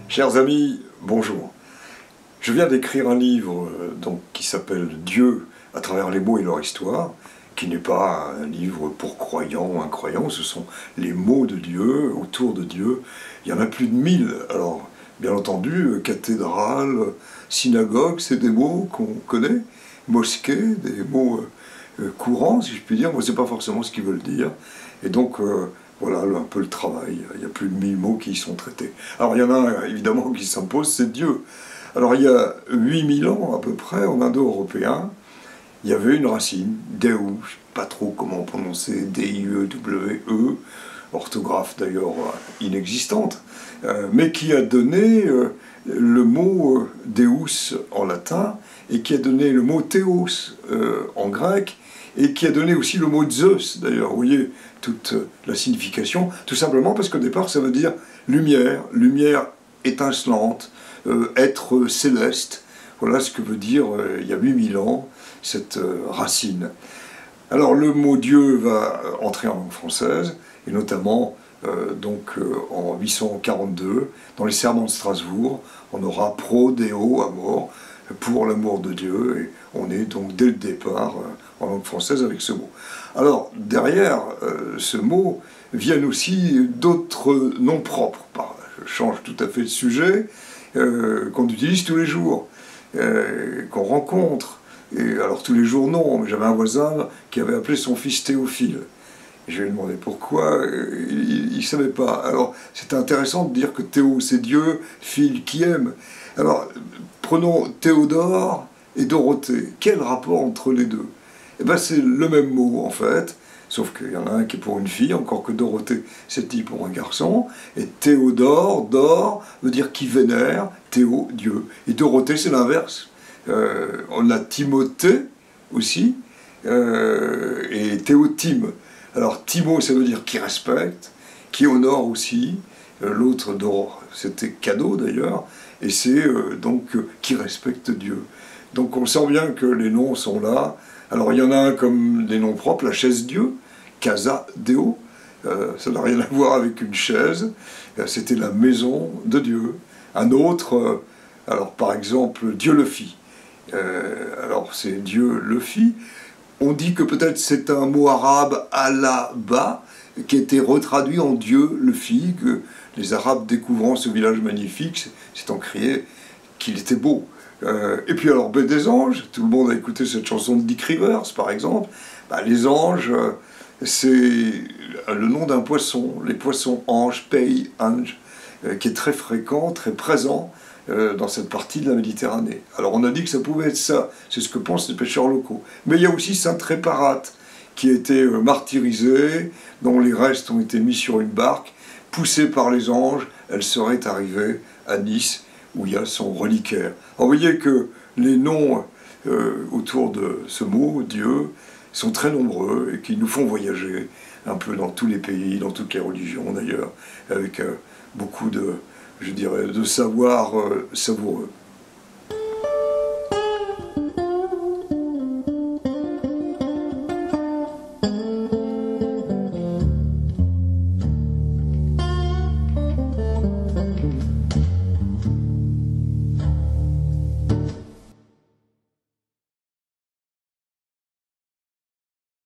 Chers amis, bonjour. Je viens d'écrire un livre qui s'appelle Dieu à travers les mots et leur histoire, qui n'est pas un livre pour croyants ou incroyants, ce sont les mots de Dieu, autour de Dieu. Il y en a plus de 1000. Alors, bien entendu, cathédrale, synagogue, c'est des mots qu'on connaît, mosquée, des mots courants, si je puis dire, mais ce n'est pas forcément ce qu'ils veulent dire. Et donc, voilà un peu le travail. Il y a plus de 1000 mots qui y sont traités. Alors, il y en a un, évidemment, qui s'impose, c'est Dieu. Alors, il y a 8000 ans, à peu près, en indo-européen, il y avait une racine, Deu, je ne sais pas trop comment prononcer, D-I-E-W-E, orthographe d'ailleurs inexistante, mais qui a donné le mot Deus en latin, et qui a donné le mot Théos en grec, et qui a donné aussi le mot Zeus, d'ailleurs, vous voyez toute la signification, tout simplement parce qu'au départ ça veut dire lumière, lumière étincelante, être céleste, voilà ce que veut dire il y a 8000 ans cette racine. Alors le mot Dieu va entrer en langue française, et notamment en 842, dans les sermons de Strasbourg, on aura pro deo amor, pour l'amour de Dieu, et on est donc dès le départ en langue française avec ce mot. Alors derrière ce mot viennent aussi d'autres noms propres, je change tout à fait de sujet, qu'on utilise tous les jours, qu'on rencontre. Et alors tous les jours non, mais j'avais un voisin qui avait appelé son fils Théophile. Et je lui ai demandé pourquoi, il ne savait pas. Alors c'est intéressant de dire que Théo c'est Dieu, Phile qui aime. Alors prenons Théodore et Dorothée. Quel rapport entre les deux? Eh bien c'est le même mot en fait, sauf qu'il y en a un qui est pour une fille, encore que Dorothée c'est dit pour un garçon, et Théodore, d'or, veut dire qui vénère, Théo, Dieu. Et Dorothée c'est l'inverse. On a Timothée aussi, et Théotime. Alors Timo ça veut dire qui respecte, qui honore aussi, l'autre d'or c'était cadeau d'ailleurs, et c'est donc qui respecte Dieu. Donc on sent bien que les noms sont là. Alors il y en a un comme des noms propres, la chaise Dieu, Casa Deo, ça n'a rien à voir avec une chaise, c'était la maison de Dieu. Un autre, alors par exemple Dieu le fit, alors c'est Dieu le fit. On dit que peut-être c'est un mot arabe Allah-ba, qui a été retraduit en Dieu le fit, que les Arabes découvrant ce village magnifique s'étant crié qu'il était beau. Et puis alors, des anges, tout le monde a écouté cette chanson de Dick Rivers, par exemple. Les anges, c'est le nom d'un poisson, les poissons anges, pei, ange, qui est très fréquent, très présent dans cette partie de la Méditerranée. Alors on a dit que ça pouvait être ça, c'est ce que pensent les pêcheurs locaux. Mais il y a aussi Sainte Réparate, qui a été martyrisée, dont les restes ont été mis sur une barque, poussée par les anges, elle serait arrivée à Nice, où il y a son reliquaire. Alors vous voyez que les noms autour de ce mot, Dieu, sont très nombreux et qui nous font voyager un peu dans tous les pays, dans toutes les religions d'ailleurs, avec beaucoup de, je dirais, de savoir savoureux.